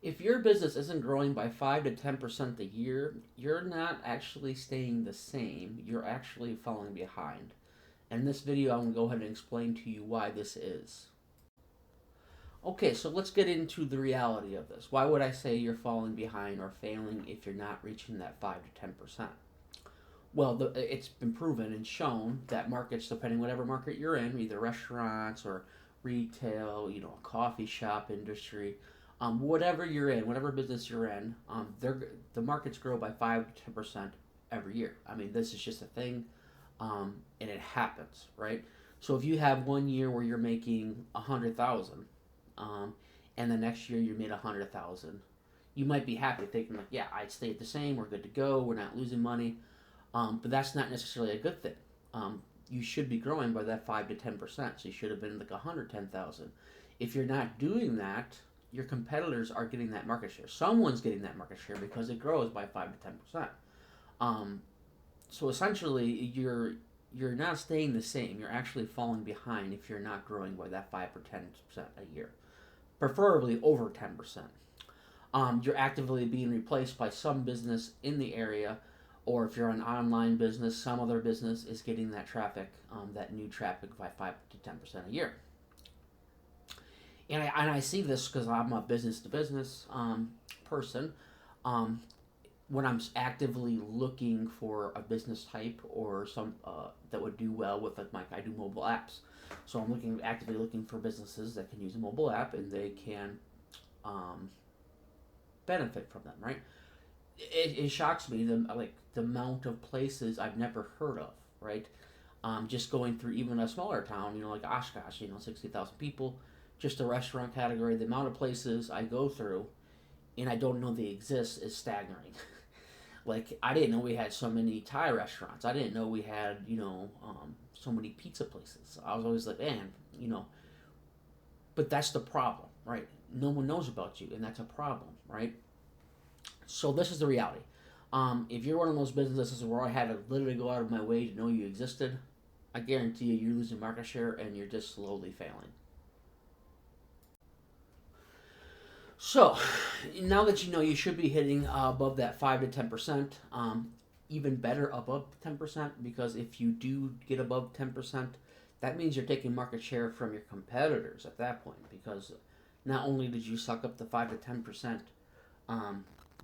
If your business isn't growing by 5 to 10% a year, you're not actually staying the same. You're actually falling behind. And in this video, I'm going to go ahead and explain to you why this is. Okay, so let's get into the reality of this. Why would I say you're falling behind or failing if you're not reaching that 5 to 10%? Well, it's been proven and shown that markets, depending whatever market you're in, either restaurants or retail, a coffee shop industry, whatever you're in, whatever business you're in, the markets grow by 5 to 10% every year. I mean, this is just a thing, and it happens, right? So if you have one year where you're making 100,000, and the next year you made 100,000, you might be happy thinking like, yeah, I stayed the same, we're good to go, we're not losing money. But that's not necessarily a good thing. You should be growing by that 5 to 10%. So you should have been like 110,000. If you're not doing that, your competitors are getting that market share. Someone's getting that market share because it grows by 5 to 10%. So essentially, you're not staying the same. You're actually falling behind if you're not growing by that 5 or 10% a year, preferably over 10%. You're actively being replaced by some business in the area, or if you're an online business, some other business is getting that traffic, that new traffic by 5 to 10% a year. And I see this because I'm a business to business person. When I'm actively looking for a business type or some that would do well with like I do mobile apps, so I'm actively looking for businesses that can use a mobile app and they can benefit from them, right? It shocks me the amount of places I've never heard of, right? Just going through even a smaller town, like Oshkosh, 60,000 people, just the restaurant category, the amount of places I go through and I don't know they exist is staggering. Like, I didn't know we had so many Thai restaurants. I didn't know we had, so many pizza places. I was always like, man, but that's the problem, right? No one knows about you, and that's a problem, right? So this is the reality. If you're one of those businesses where I had to literally go out of my way to know you existed, I guarantee you're losing market share and you're just slowly failing. So now that you know you should be hitting above that 5 to 10%, even better above 10%, because if you do get above 10%, that means you're taking market share from your competitors at that point, because not only did you suck up the 5 to 10%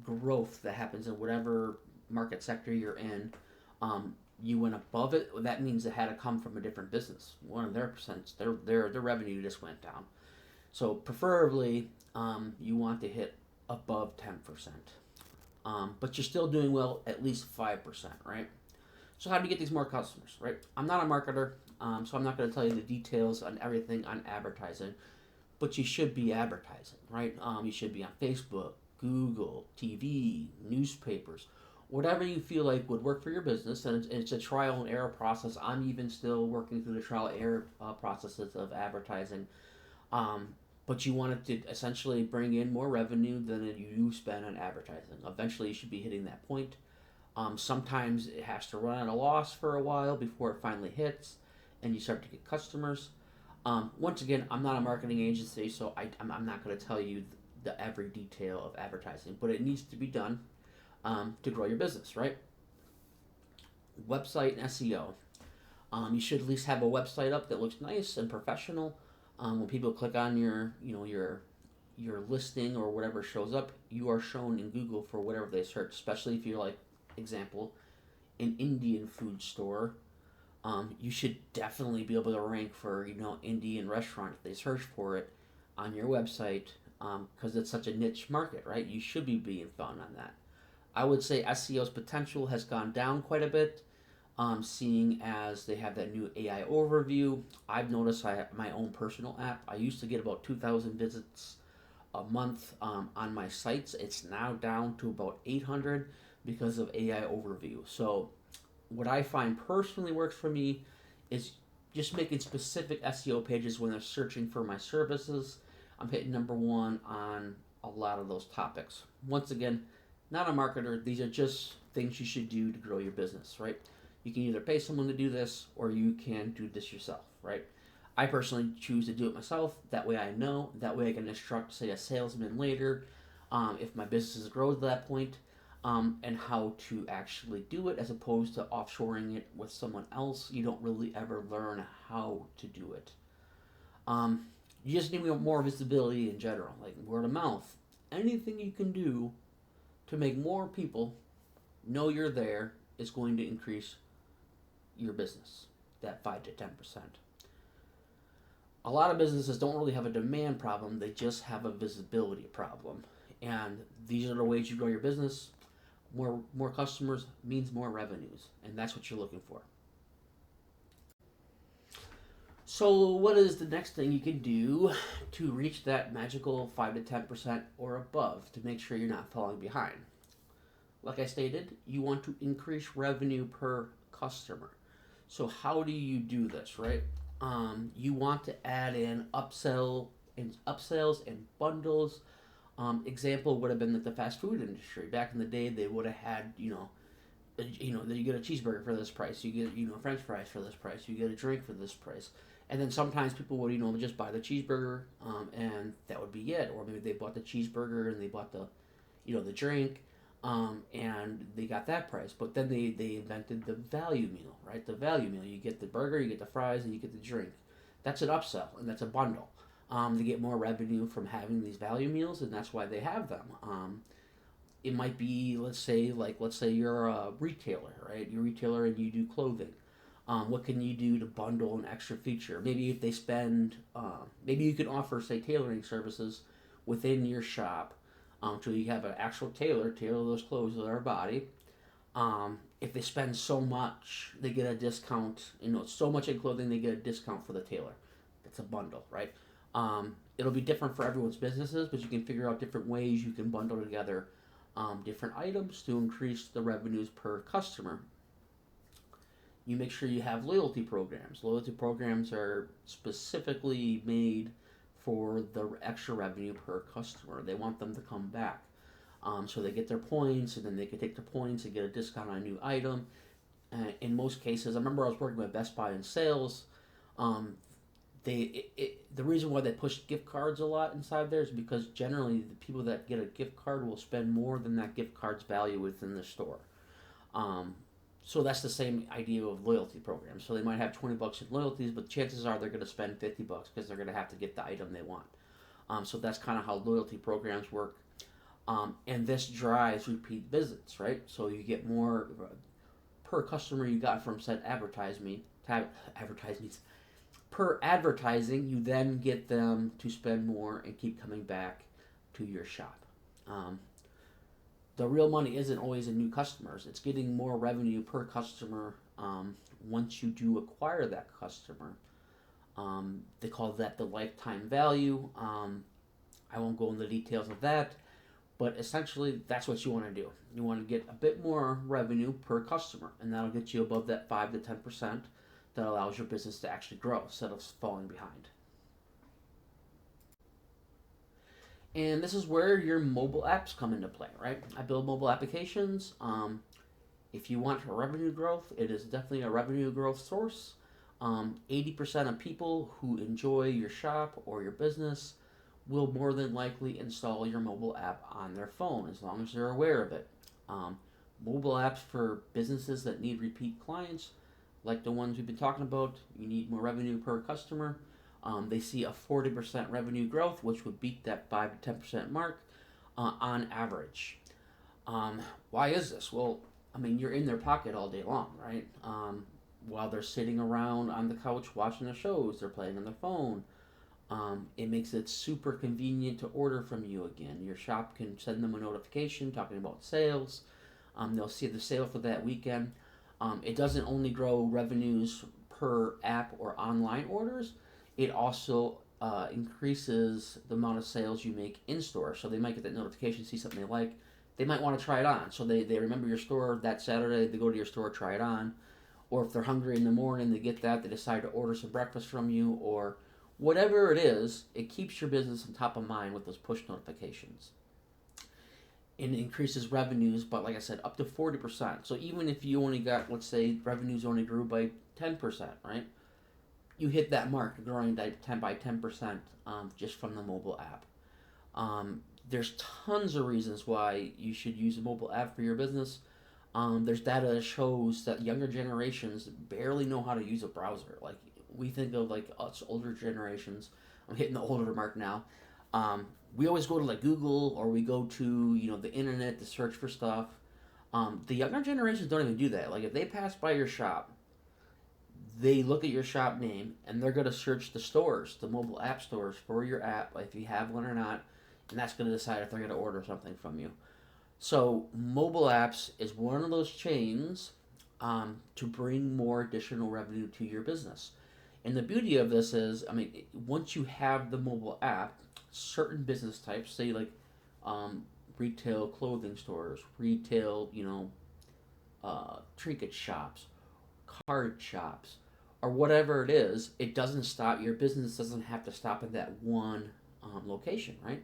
growth that happens in whatever market sector you're in, you went above it. That means it had to come from a different business. One of their percents, their revenue just went down. So preferably, you want to hit above 10%, but you're still doing well at least 5%, right? So how do you get these more customers, right? I'm not a marketer, so I'm not going to tell you the details on everything on advertising, but you should be advertising, right? You should be on Facebook, Google, TV, newspapers, whatever you feel like would work for your business. And it's a trial and error process. I'm even still working through the trial and error processes of advertising. But you want it to essentially bring in more revenue than you spend on advertising. Eventually, you should be hitting that point. Sometimes it has to run at a loss for a while before it finally hits, and you start to get customers. Once again, I'm not a marketing agency, so I'm not going to tell you the every detail of advertising, but it needs to be done to grow your business, right? Website and SEO. You should at least have a website up that looks nice and professional. When people click on your listing or whatever shows up, you are shown in Google for whatever they search. Especially if you're like, example, an Indian food store, you should definitely be able to rank for Indian restaurant if they search for it on your website, because it's such a niche market, right? You should be being found on that. I would say SEO's potential has gone down quite a bit. Seeing as they have that new AI overview. I've noticed I have my own personal app. I used to get about 2,000 visits a month on my sites. It's now down to about 800 because of AI overview. So what I find personally works for me is just making specific SEO pages when they're searching for my services. I'm hitting number one on a lot of those topics. Once again, not a marketer. These are just things you should do to grow your business, right? You can either pay someone to do this or you can do this yourself, right? I personally choose to do it myself. That way I know. That way I can instruct, say, a salesman later if my business grows to that point, and how to actually do it as opposed to offshoring it with someone else. You don't really ever learn how to do it. Um, you just need more visibility in general, like word of mouth. Anything you can do to make more people know you're there is going to increase your business, that 5 to 10%. A lot of businesses don't really have a demand problem, they just have a visibility problem. And these are the ways you grow your business. More customers means more revenues, and that's what you're looking for. So, what is the next thing you can do to reach that magical 5 to 10% or above to make sure you're not falling behind? Like I stated, you want to increase revenue per customer. So, how do you do this, right? You want to add in upsells and bundles. Example would have been that the fast food industry back in the day, they would have had, you get a cheeseburger for this price, you get, French fries for this price, you get a drink for this price, and then sometimes people would, just buy the cheeseburger, and that would be it, or maybe they bought the cheeseburger and they bought the drink, and they got that price. But then they invented the value meal, right? The value meal, you get the burger, you get the fries, and you get the drink. That's an upsell, and that's a bundle. They get more revenue from having these value meals, and that's why they have them. It might be, let's say you're a retailer, right? You're a retailer and you do clothing. What can you do to bundle an extra feature? Maybe if they spend, maybe you can offer, say, tailoring services within your shop, so you have an actual tailor those clothes to their body. If they spend so much, they get a discount. So much in clothing, they get a discount for the tailor. That's a bundle, right? It'll be different for everyone's businesses, but you can figure out different ways you can bundle together different items to increase the revenues per customer. You make sure you have loyalty programs. Loyalty programs are specifically made for the extra revenue per customer. They want them to come back. So they get their points, and then they can take the points and get a discount on a new item. In most cases, I remember I was working with Best Buy in sales. The reason why they push gift cards a lot inside there is because generally the people that get a gift card will spend more than that gift card's value within the store. So that's the same idea of loyalty programs. So they might have $20 in loyalties, but chances are they're going to spend $50 because they're going to have to get the item they want. So that's kind of how loyalty programs work. And this drives repeat visits, right? So you get more per customer you got from said advertisements. Per advertising, you then get them to spend more and keep coming back to your shop. The real money isn't always in new customers. It's getting more revenue per customer once you do acquire that customer. They call that the lifetime value. I won't go into the details of that, but essentially that's what you want to do. You want to get a bit more revenue per customer, and that'll get you above that 5 to 10% that allows your business to actually grow instead of falling behind. And this is where your mobile apps come into play, right? I build mobile applications. If you want revenue growth, it is definitely a revenue growth source. 80% of people who enjoy your shop or your business will more than likely install your mobile app on their phone as long as they're aware of it. Mobile apps for businesses that need repeat clients, like the ones we've been talking about, you need more revenue per customer. They see a 40% revenue growth, which would beat that 5 to 10% mark on average. Why is this? Well, you're in their pocket all day long, right? While they're sitting around on the couch watching the shows, they're playing on their phone. It makes it super convenient to order from you again. Your shop can send them a notification talking about sales. They'll see the sale for that weekend. It doesn't only grow revenues per app or online orders, it also increases the amount of sales you make in store. So they might get that notification, see something they like. They might want to try it on. So they remember your store that Saturday, they go to your store, try it on. Or if they're hungry in the morning, they get that, they decide to order some breakfast from you, or whatever it is, it keeps your business on top of mind with those push notifications. And it increases revenues, but like I said, up to 40%. So even if you only got, let's say, revenues only grew by 10%, right? You hit that mark, growing by 10% just from the mobile app. There's tons of reasons why you should use a mobile app for your business. There's data that shows that younger generations barely know how to use a browser. Like we think of like us older generations. I'm hitting the older mark now. We always go to like Google or we go to the internet to search for stuff. The younger generations don't even do that. Like if they pass by your shop, they look at your shop name and they're going to search the stores, the mobile app stores for your app, if you have one or not, and that's going to decide if they're going to order something from you. So mobile apps is one of those chains to bring more additional revenue to your business. And the beauty of this is, I mean, once you have the mobile app, certain business types, say like retail clothing stores, retail, trinket shops, card shops, or whatever it is, it doesn't stop. Your business doesn't have to stop at that one location, right?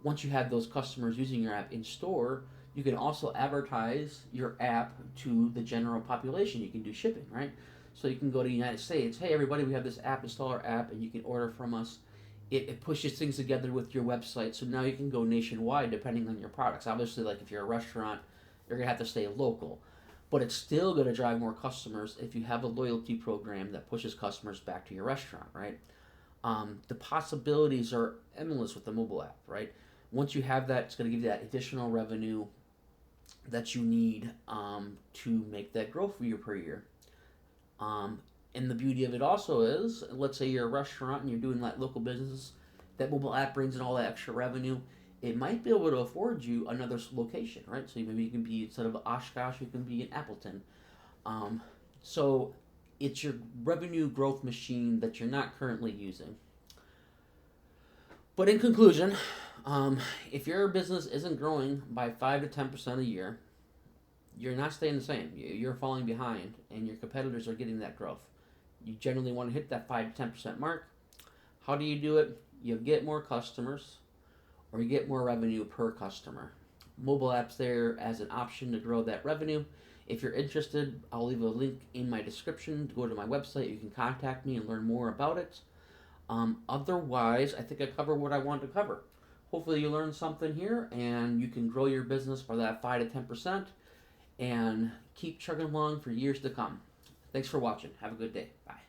Once you have those customers using your app in store, you can also advertise your app to the general population. You can do shipping, right? So you can go to the United States. Hey, everybody, we have this app. Install our app, and you can order from us. It pushes things together with your website, so now you can go nationwide depending on your products. Obviously, like if you're a restaurant, you're gonna have to stay local, but it's still gonna drive more customers if you have a loyalty program that pushes customers back to your restaurant, right? The possibilities are endless with the mobile app, right? Once you have that, it's going to give you that additional revenue that you need to make that grow for you per year. And the beauty of it also is, let's say you're a restaurant and you're doing that local business, that mobile app brings in all that extra revenue. It might be able to afford you another location, right? So maybe you can be, instead of Oshkosh, you can be in Appleton. So it's your revenue growth machine that you're not currently using. But in conclusion, if your business isn't growing by 5 to 10% a year, you're not staying the same. You're falling behind, and your competitors are getting that growth. You generally want to hit that 5 to 10% mark. How do you do it? You get more customers, or you get more revenue per customer. Mobile apps there as an option to grow that revenue. If you're interested, I'll leave a link in my description to go to my website. You can contact me and learn more about it. Otherwise, I think I covered what I wanted to cover. Hopefully you learned something here and you can grow your business by that 5 to 10% and keep chugging along for years to come. Thanks for watching. Have a good day. Bye.